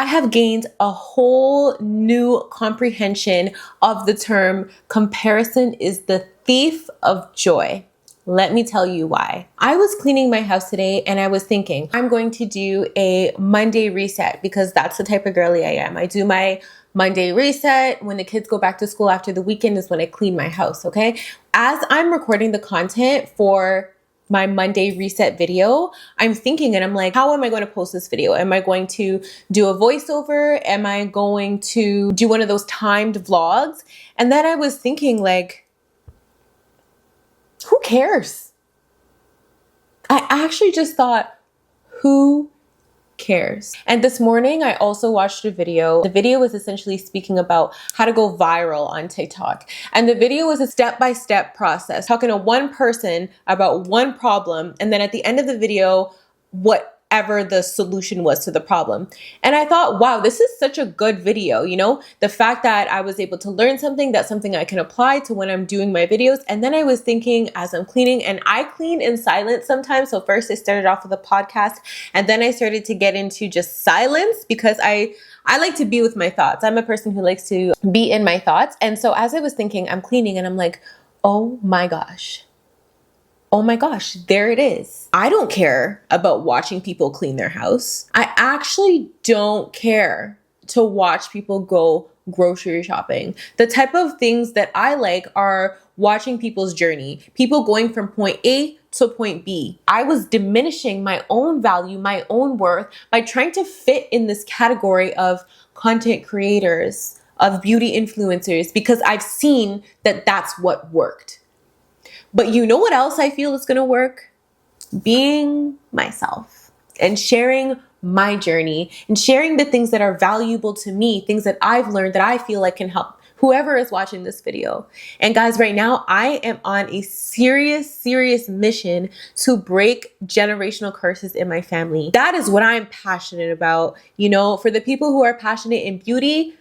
have gained a whole new comprehension of the term comparison is the thief of joy. Let me tell you why. I was cleaning my house today and I was thinking, I'm going to do a Monday reset because that's the type of girly I am. I do my Monday reset. When the kids go back to school after the weekend is when I clean my house, okay? As I'm recording the content for my Monday reset video, I'm thinking and I'm like, how am I going to post this video? Am I going to do a voiceover? Am I going to do one of those timed vlogs? And then I was thinking like, who cares? I actually just thought, who cares? And this morning, I also watched a video. The video was essentially speaking about how to go viral on TikTok. And the video was a step-by-step process, talking to one person about one problem. And then at the end of the video, whatever the solution was to the problem. And I thought, wow, this is such a good video. You know, the fact that I was able to learn something, that's something I can apply to when I'm doing my videos. And then I was thinking as I'm cleaning, and I clean in silence sometimes. So first I started off with a podcast and then I started to get into just silence because I like to be with my thoughts. I'm a person who likes to be in my thoughts. And so as I was thinking, I'm cleaning and I'm like, oh my gosh. Oh my gosh, there it is. I don't care about watching people clean their house. I actually don't care to watch people go grocery shopping. The type of things that I like are watching people's journey, people going from point A to point B. I was diminishing my own value, my own worth by trying to fit in this category of content creators, of beauty influencers, because I've seen that that's what worked. But you know what else I feel is going to work? Being myself and sharing my journey and sharing the things that are valuable to me, things that I've learned that I feel like can help whoever is watching this video. And guys, right now I am on a serious mission to break generational curses in my family. That is what I'm passionate about. You know, for the people who are passionate in beauty,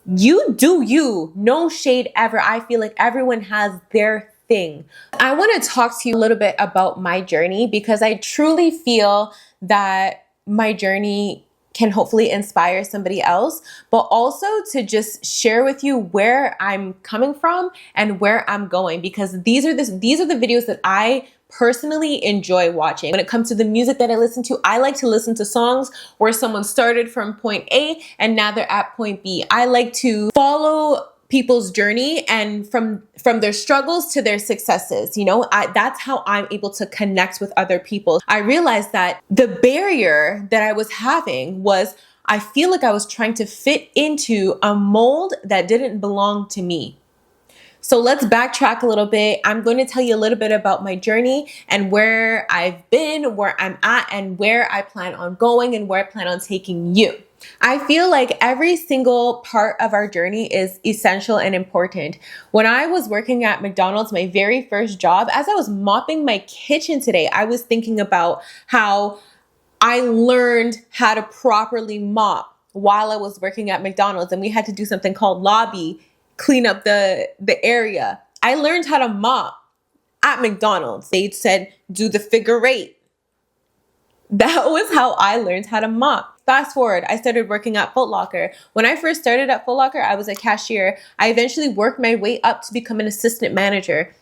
you do you. No shade ever. I feel like everyone has their thing. I want to talk to you a little bit about my journey because I truly feel that my journey can hopefully inspire somebody else, but also to just share with you where I'm coming from and where I'm going, because these are the videos that I personally enjoy watching. When it comes to the music that I listen to, I like to listen to songs where someone started from point A and now they're at point B. I like to follow people's journey and from their struggles to their successes. You know, that's how I'm able to connect with other people. I realized that the barrier that I was having was I feel like I was trying to fit into a mold that didn't belong to me. So let's backtrack a little bit. I'm going to tell you a little bit about my journey and where I've been, where I'm at, and where I plan on going and where I plan on taking you. I feel like every single part of our journey is essential and important. When I was working at McDonald's, my very first job, as I was mopping my kitchen today, I was thinking about how I learned how to properly mop while I was working at McDonald's, and we had to do something called lobby, clean up the area. I learned how to mop at McDonald's. They said, do the figure eight. That was how I learned how to mop. Fast forward, I started working at Footlocker. When I first started at Footlocker, I was a cashier. I eventually worked my way up to become an assistant manager.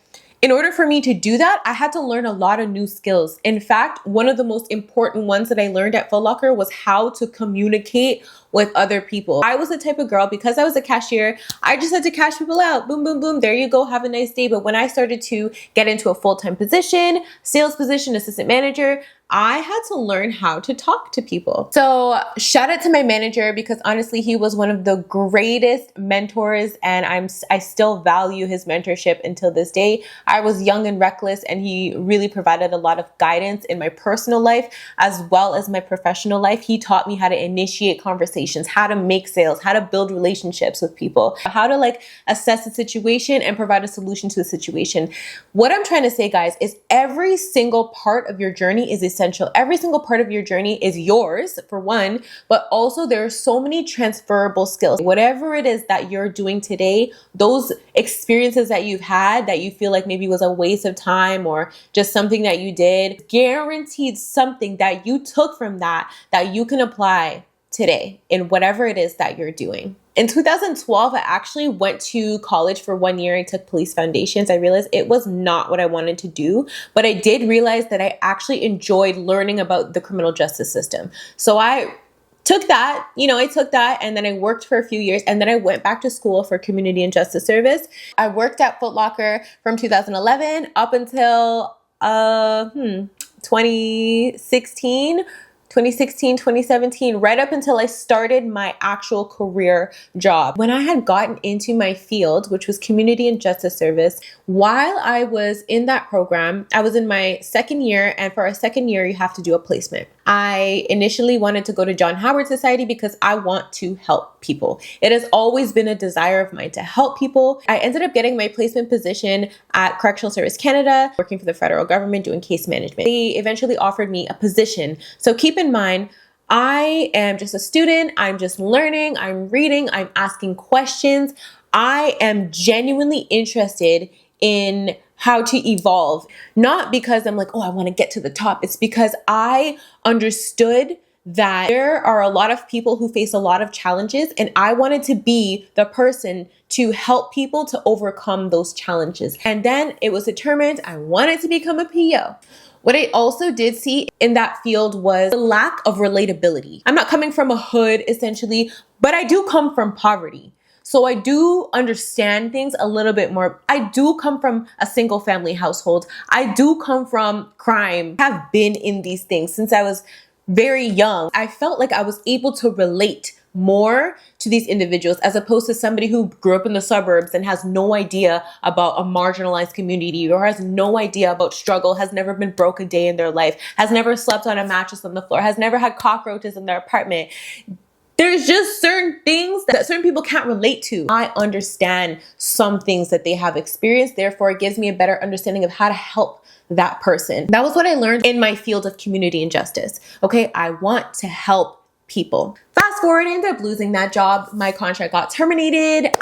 In order for me to do that, I had to learn a lot of new skills. In fact, one of the most important ones that I learned at Footlocker was how to communicate with other people. I was the type of girl, because I was a cashier, I just had to cash people out. Boom, boom, boom. There you go. Have a nice day. But when I started to get into a full-time position, sales position, assistant manager, I had to learn how to talk to people. So shout out to my manager, because honestly, he was one of the greatest mentors, and I still value his mentorship until this day. I was young and reckless, and he really provided a lot of guidance in my personal life as well as my professional life. He taught me how to initiate conversations, how to make sales, how to build relationships with people, how to like assess a situation and provide a solution to a situation. What I'm trying to say, guys, is every single part of your journey is essential. Every single part of your journey is yours, for one, but also there are so many transferable skills. Whatever it is that you're doing today, those experiences that you've had that you feel like maybe was a waste of time or just something that you did, guaranteed something that you took from that you can apply today in whatever it is that you're doing. In 2012, I actually went to college for 1 year. I took police foundations. I realized it was not what I wanted to do, but I did realize that I actually enjoyed learning about the criminal justice system. So I took that, and then I worked for a few years, and then I went back to school for community and justice service. I worked at Footlocker from 2011 up until 2016, 2017, right up until I started my actual career job. When I had gotten into my field, which was community and justice service, while I was in that program, I was in my second year, and for our second year, you have to do a placement. I initially wanted to go to John Howard Society because I want to help people. It has always been a desire of mine to help people. I ended up getting my placement position at Correctional Service Canada, working for the federal government, doing case management. They eventually offered me a position. So keep in mind, I am just a student. I'm just learning. I'm reading. I'm asking questions. I am genuinely interested in how to evolve, not because I'm like, oh, I want to get to the top. It's because I understood that there are a lot of people who face a lot of challenges, and I wanted to be the person to help people to overcome those challenges. And then it was determined I wanted to become a PO. What I also did see in that field was the lack of relatability. I'm not coming from a hood, essentially, but I do come from poverty. So I do understand things a little bit more. I do come from a single family household. I do come from crime. I have been in these things since I was very young. I felt like I was able to relate more to these individuals as opposed to somebody who grew up in the suburbs and has no idea about a marginalized community, or has no idea about struggle, has never been broke a day in their life, has never slept on a mattress on the floor, has never had cockroaches in their apartment. There's just certain things that certain people can't relate to. I understand some things that they have experienced. Therefore, it gives me a better understanding of how to help that person. That was what I learned in my field of community and justice. Okay, I want to help people. Fast forward, I ended up losing that job. My contract got terminated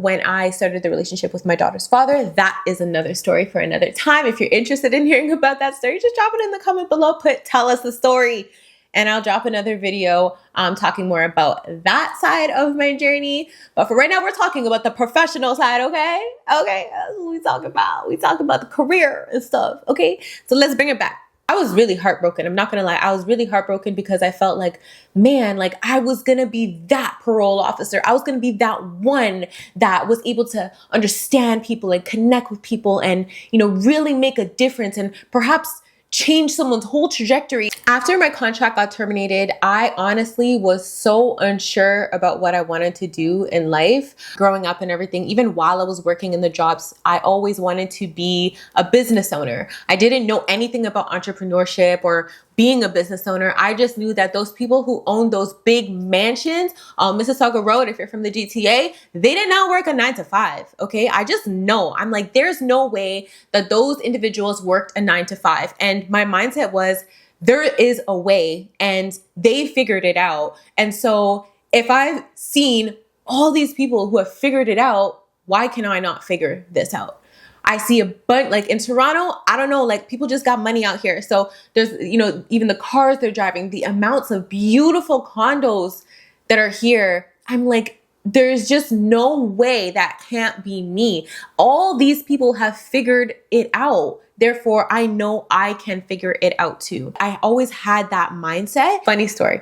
when I started the relationship with my daughter's father. That is another story for another time. If you're interested in hearing about that story, just drop it in the comment below. Tell us the story. And I'll drop another video talking more about that side of my journey. But for right now, we're talking about the professional side, okay? Okay, that's what we talk about. We talk about the career and stuff, okay? So let's bring it back. I was really heartbroken. I'm not gonna lie. I was really heartbroken because I felt like, man, like I was gonna be that parole officer. I was gonna be that one that was able to understand people and connect with people and, really make a difference and perhaps change someone's whole trajectory. After my contract got terminated, I honestly was so unsure about what I wanted to do in life. Growing up and everything, even while I was working in the jobs, I always wanted to be a business owner. I didn't know anything about entrepreneurship or being a business owner. I just knew that those people who own those big mansions on Mississauga Road, if you're from the GTA, they did not work a 9 to 5. Okay. I just know. I'm like, there's no way that those individuals worked a 9 to 5. And my mindset was, there is a way, and they figured it out. And so if I've seen all these people who have figured it out, why can I not figure this out? I see a bunch, like in Toronto, I don't know, like people just got money out here. So there's, even the cars they're driving, the amounts of beautiful condos that are here. I'm like, there's just no way that can't be me. All these people have figured it out. Therefore, I know I can figure it out too. I always had that mindset. Funny story.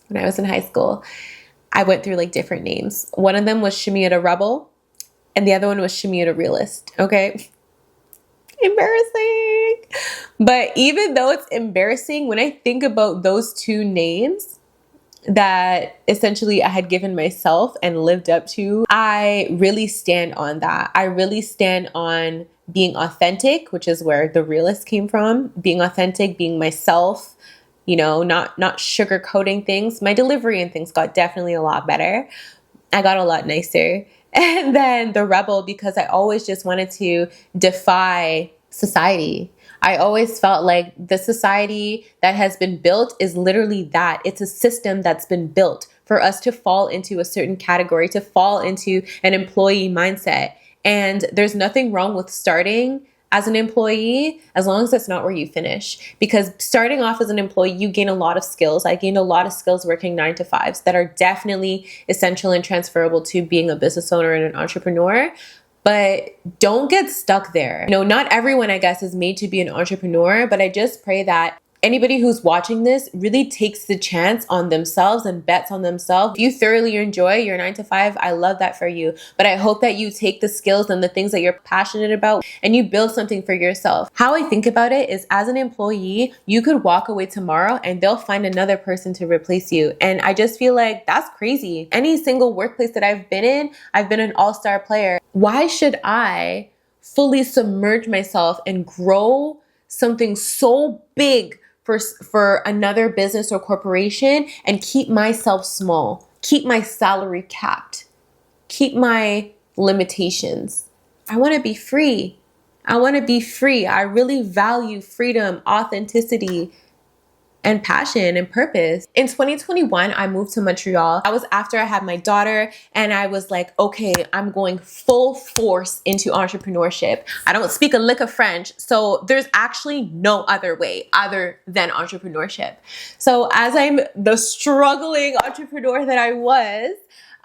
When I was in high school, I went through like different names. One of them was Shamiata Rebel, and the other one was Shamiata Realist. Okay. Embarrassing. But even though it's embarrassing, when I think about those two names that essentially I had given myself and lived up to, I really stand on that. I really stand on being authentic, which is where the realist came from. Being authentic, being myself, not sugarcoating things. My delivery and things got definitely a lot better. I got a lot nicer. And then the rebel, because I always just wanted to defy society. I always felt like the society that has been built is literally that. It's a system that's been built for us to fall into a certain category, to fall into an employee mindset. And there's nothing wrong with starting as an employee, as long as that's not where you finish. Because starting off as an employee, you gain a lot of skills. I gained a lot of skills working 9 to 5s that are definitely essential and transferable to being a business owner and an entrepreneur. But don't get stuck there. You know, not everyone, I guess, is made to be an entrepreneur, but I just pray that anybody who's watching this really takes the chance on themselves and bets on themselves. If you thoroughly enjoy your 9 to 5, I love that for you. But I hope that you take the skills and the things that you're passionate about and you build something for yourself. How I think about it is, as an employee, you could walk away tomorrow and they'll find another person to replace you. And I just feel like that's crazy. Any single workplace that I've been an all-star player. Why should I fully submerge myself and grow something so big for another business or corporation and keep myself small, keep my salary capped, keep my limitations? I want to be free. I want to be free. I really value freedom, authenticity, and passion and purpose. In 2021, I moved to Montreal. That was after I had my daughter, and I was like, okay, I'm going full force into entrepreneurship. I don't speak a lick of French, so there's actually no other way other than entrepreneurship. So as I'm the struggling entrepreneur that I was,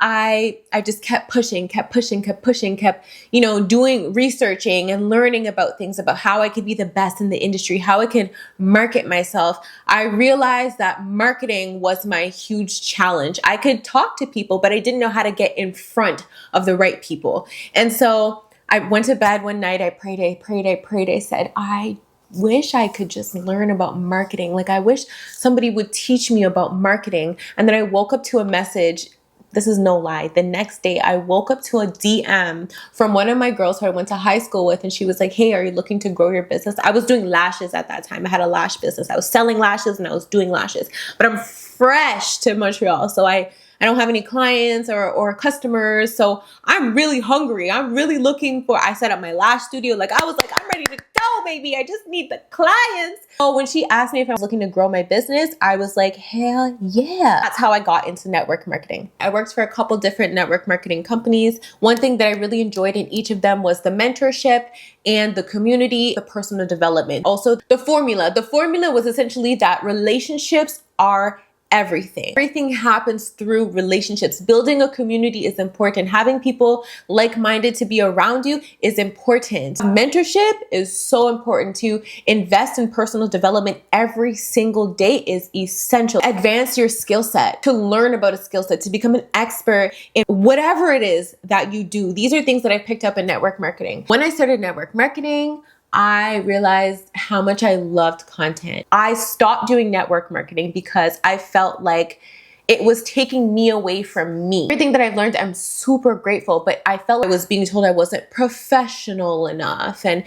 I just kept pushing, kept doing researching and learning about things, about how I could be the best in the industry, how I could market myself. I realized that marketing was my huge challenge. I could talk to people, but I didn't know how to get in front of the right people. And so I went to bed one night, I prayed. I said, I wish I could just learn about marketing. Like, I wish somebody would teach me about marketing. And then I woke up to a message. This is no lie. The next day, I woke up to a DM from one of my girls who I went to high school with, and she was like, hey, are you looking to grow your business? I was doing lashes at that time. I had a lash business. I was selling lashes and I was doing lashes, but I'm fresh to Montreal. So I don't have any clients or customers. So I'm really hungry. I'm really looking for, I set up my lash studio. Like, I was like, I'm ready to go, baby. I just need the clients. So when she asked me if I was looking to grow my business, I was like, hell yeah. That's how I got into network marketing. I worked for a couple different network marketing companies. One thing that I really enjoyed in each of them was the mentorship and the community, the personal development. Also, the formula. The formula was essentially that relationships are everything. Everything happens through relationships. Building a community is important. Having people like-minded to be around you is important. Mentorship is so important. To invest in personal development every single day is essential. Advance your skill set, to learn about a skill set, to become an expert in whatever it is that you do. These are things that I picked up in network marketing. When I started network marketing, I realized how much I loved content. I stopped doing network marketing because I felt like it was taking me away from me. Everything that I've learned, I'm super grateful, but I felt I was being told I wasn't professional enough. And,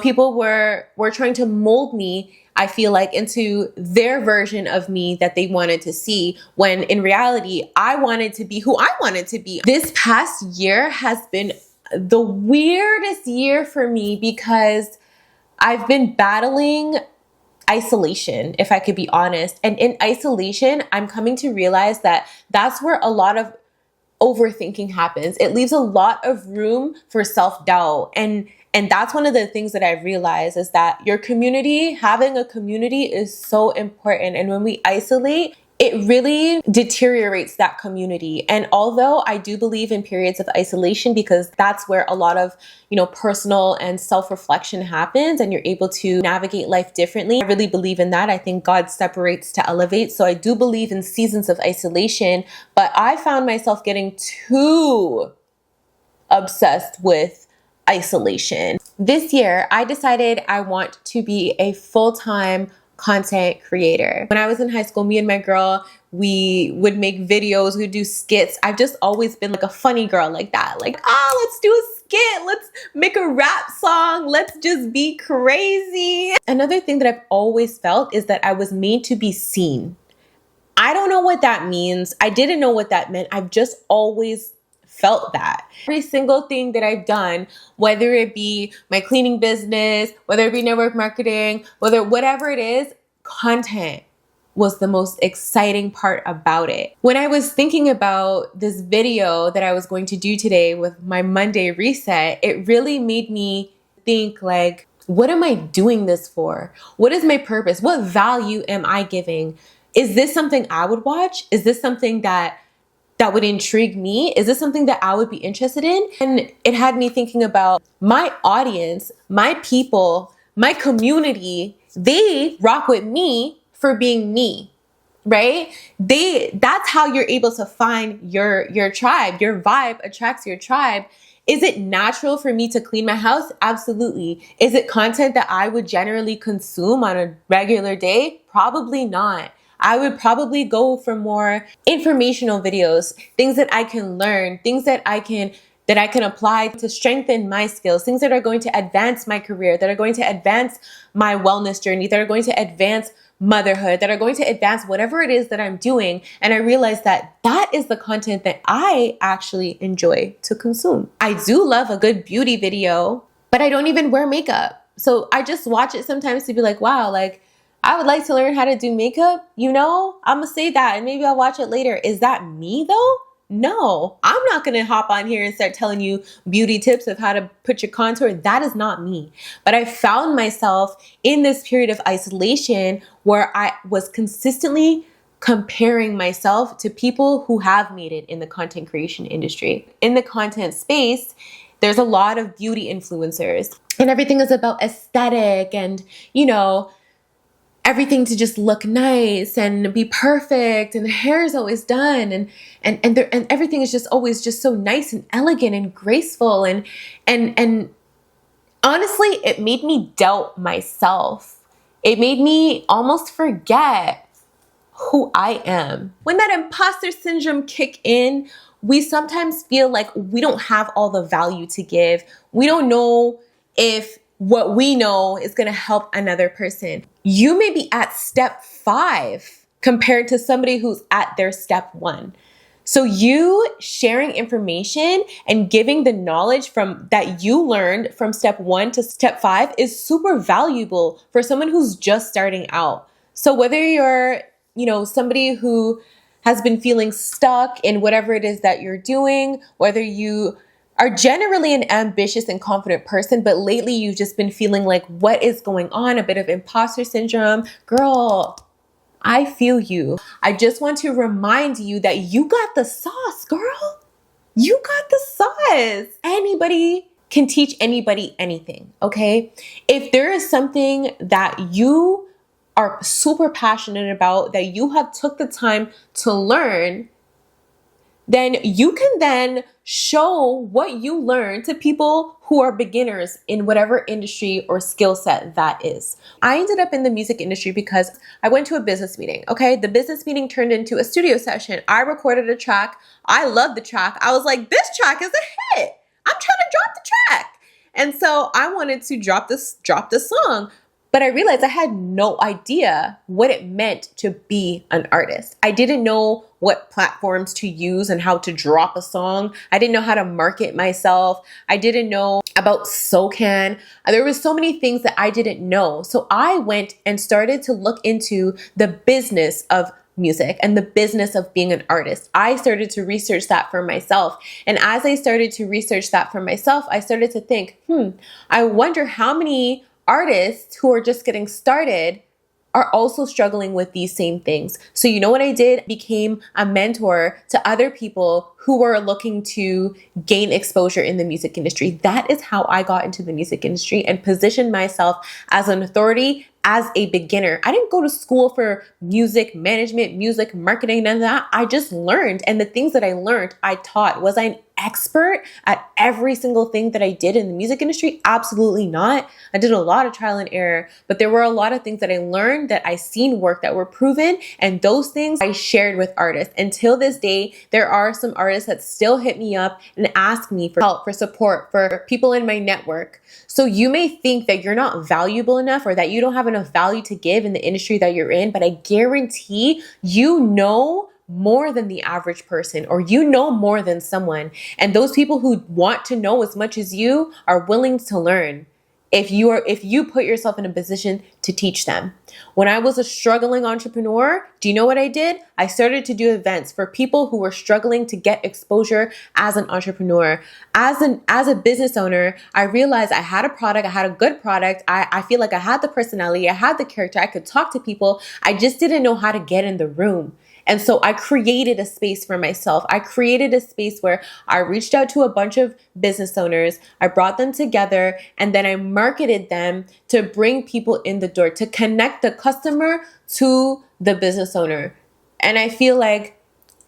people were trying to mold me, I feel like, into their version of me that they wanted to see, when in reality, I wanted to be who I wanted to be. This past year has been the weirdest year for me because I've been battling isolation, if I could be honest. And in isolation, I'm coming to realize that that's where a lot of overthinking happens. It leaves a lot of room for self-doubt. And that's one of the things that I've realized, is that your community, having a community, is so important. And when we isolate, it really deteriorates that community. And although I do believe in periods of isolation, because that's where a lot of, personal and self-reflection happens, and you're able to navigate life differently. I really believe in that. I think God separates to elevate. So I do believe in seasons of isolation, but I found myself getting too obsessed with isolation. This year, I decided I want to be a full-time content creator. When I was in high school, me and my girl, we would make videos, we'd do skits. I've just always been like a funny girl like that. Like, let's do a skit, let's make a rap song, let's just be crazy. Another thing that I've always felt is that I was made to be seen. I don't know what that means. I didn't know what that meant. I've just always felt that. Every single thing that I've done, whether it be my cleaning business, whether it be network marketing, whatever it is, content was the most exciting part about it. When I was thinking about this video that I was going to do today with my Monday reset, it really made me think, like, What am I doing this for? What is my purpose? What value am I giving? Is this something I would watch? Is this something that would intrigue me? Is this something that I would be interested in? And it had me thinking about my audience, my people, my community. They rock with me for being me, right? That's how you're able to find your tribe. Your vibe attracts your tribe. Is it natural for me to clean my house? Absolutely. Is it content that I would generally consume on a regular day? Probably not. I would probably go for more informational videos, things that I can learn, things that I can apply to strengthen my skills, things that are going to advance my career, that are going to advance my wellness journey, that are going to advance motherhood, that are going to advance whatever it is that I'm doing. And I realized that that is the content that I actually enjoy to consume. I do love a good beauty video, but I don't even wear makeup. So I just watch it sometimes to be like, wow, like I would like to learn how to do makeup, I'm gonna say that and maybe I'll watch it later. Is that me though? No, I'm not gonna hop on here and start telling you beauty tips of how to put your contour. That is not me. But I found myself in this period of isolation where I was consistently comparing myself to people who have made it in the content creation industry. In the content space, there's a lot of beauty influencers and everything is about aesthetic and, everything to just look nice and be perfect, and the hair is always done, and everything is just always just so nice and elegant and graceful, and honestly, it made me doubt myself. It made me almost forget who I am. When that imposter syndrome kick in, we sometimes feel like we don't have all the value to give. We don't know if what we know is going to help another person. You may be at step 5 compared to somebody who's at their step 1. So you sharing information and giving the knowledge from that you learned from step 1 to step 5 is super valuable for someone who's just starting out. So whether you're, somebody who has been feeling stuck in whatever it is that you're doing, whether you are generally an ambitious and confident person, but lately you've just been feeling like, what is going on? A bit of imposter syndrome. Girl, I feel you. I just want to remind you that you got the sauce, girl. You got the sauce. Anybody can teach anybody anything, okay? If there is something that you are super passionate about, that you have took the time to learn, then you can then show what you learned to people who are beginners in whatever industry or skill set that is. I ended up in the music industry because I went to a business meeting, okay? The business meeting turned into a studio session. I recorded a track. I loved the track. I was like, this track is a hit. I'm trying to drop the track. And so I wanted to drop this song. But I realized I had no idea what it meant to be an artist. I didn't know what platforms to use and how to drop a song. I didn't know how to market myself. I didn't know about SoCan. There was so many things that I didn't know. So I went and started to look into the business of music and the business of being an artist. I started to research that for myself. And as I started to research that for myself, I started to think, I wonder how many artists who are just getting started are also struggling with these same things. So you know what I did? Became a mentor to other people who were looking to gain exposure in the music industry. That is how I got into the music industry and positioned myself as an authority, as a beginner. I didn't go to school for music management, music marketing, none of that. I just learned. And the things that I learned, I taught. Was I an expert at every single thing that I did in the music industry? Absolutely not. I did a lot of trial and error, but there were a lot of things that I learned, that I seen work, that were proven. And those things I shared with artists. Until this day, there are some artists that still hit me up and ask me for help, for support, for people in my network. So you may think that you're not valuable enough or that you don't have enough value to give in the industry that you're in, but I guarantee you know more than the average person, or you know more than someone. And those people who want to know as much as you are willing to learn. if you put yourself in a position to teach them. When I was a struggling entrepreneur, do you know what I did? I started to do events for people who were struggling to get exposure as an entrepreneur. As a business owner, I realized I had a product, I had a good product. I feel like I had the personality, I had the character, I could talk to people. I just didn't know how to get in the room. And so I created a space for myself. I created a space where I reached out to a bunch of business owners. I brought them together and then I marketed them to bring people in the door, to connect the customer to the business owner. And I feel like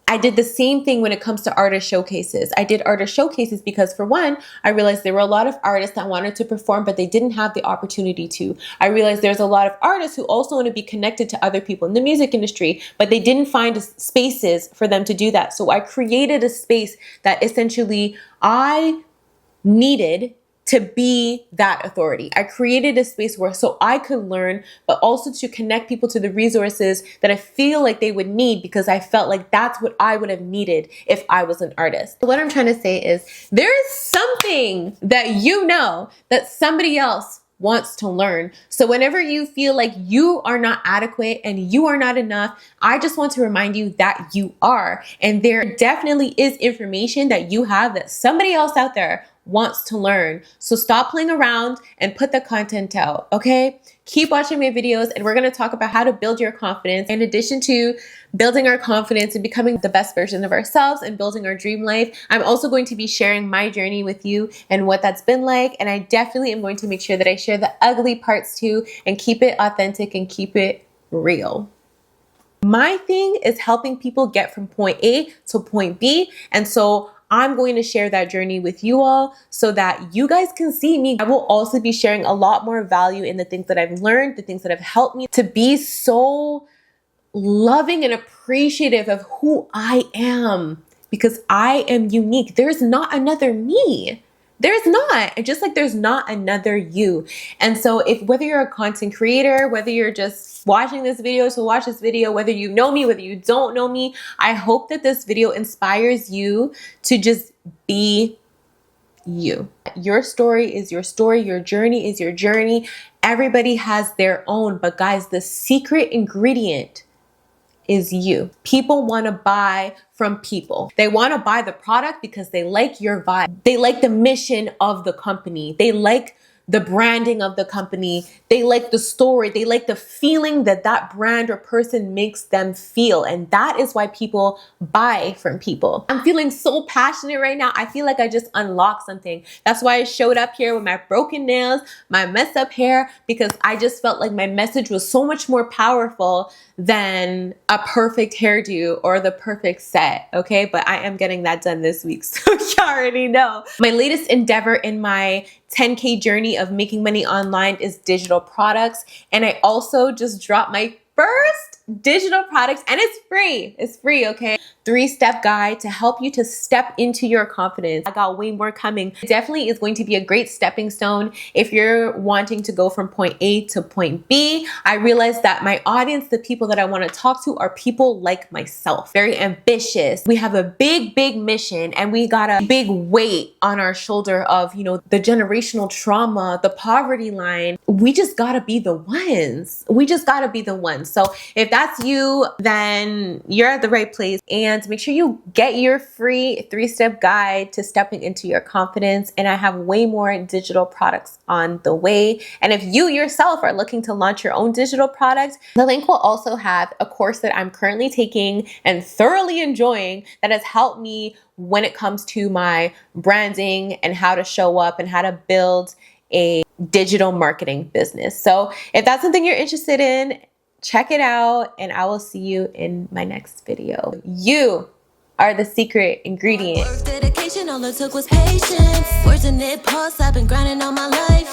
I did the same thing when it comes to artist showcases. I did artist showcases because, for one, I realized there were a lot of artists that wanted to perform, but they didn't have the opportunity to. I realized there's a lot of artists who also want to be connected to other people in the music industry, but they didn't find spaces for them to do that. So I created a space that essentially I needed to be that authority. I created a space where so I could learn, but also to connect people to the resources that I feel like they would need, because I felt like that's what I would have needed if I was an artist. What I'm trying to say is there is something that you know that somebody else wants to learn. So whenever you feel like you are not adequate and you are not enough, I just want to remind you that you are. And there definitely is information that you have that somebody else out there wants to learn. So stop playing around and put the content out, okay? Keep watching my videos and we're going to talk about how to build your confidence. In addition to building our confidence and becoming the best version of ourselves and building our dream life, I'm also going to be sharing my journey with you and what that's been like. And I definitely am going to make sure that I share the ugly parts too and keep it authentic and keep it real. My thing is helping people get from point A to point B. And so I'm going to share that journey with you all so that you guys can see me. I will also be sharing a lot more value in the things that I've learned, the things that have helped me to be so loving and appreciative of who I am, because I am unique. There's not another me. There's not. And just like there's not another you. And so whether you're a content creator, whether you're just watching this video to watch this video, whether you know me, whether you don't know me, I hope that this video inspires you to just be you. Your story is your story. Your journey is your journey. Everybody has their own. But guys, the secret ingredient is you. People want to buy from people. They want to buy the product because they like your vibe. They like the mission of the company. They like the branding of the company. They like the story. They like the feeling that that brand or person makes them feel. And that is why people buy from people. I'm feeling so passionate right now. I feel like I just unlocked something. That's why I showed up here with my broken nails, my messed up hair, because I just felt like my message was so much more powerful than a perfect hairdo or the perfect set, okay? But I am getting that done this week, so you already know. My latest endeavor in my 10K journey of making money online is digital products. And I also just dropped my first digital products, and it's free. It's free, okay? 3-step guide to help you to step into your confidence. I got way more coming. It definitely is going to be a great stepping stone if you're wanting to go from point A to point B. I realized that my audience, the people that I want to talk to, are people like myself, very ambitious. We have a big, big mission, and we got a big weight on our shoulder of, you know, the generational trauma, the poverty line. We just gotta be the ones. We just gotta be the ones. So if that's you, then you're at the right place. And make sure you get your free 3-step guide to stepping into your confidence. And I have way more digital products on the way. And if you yourself are looking to launch your own digital products, the link will also have a course that I'm currently taking and thoroughly enjoying that has helped me when it comes to my branding and how to show up and how to build a digital marketing business. So if that's something you're interested in, check it out, and I will see you in my next video. You are the secret ingredient. Dedication, all it took was patience. Words in it, pulse, I've been grinding all my life.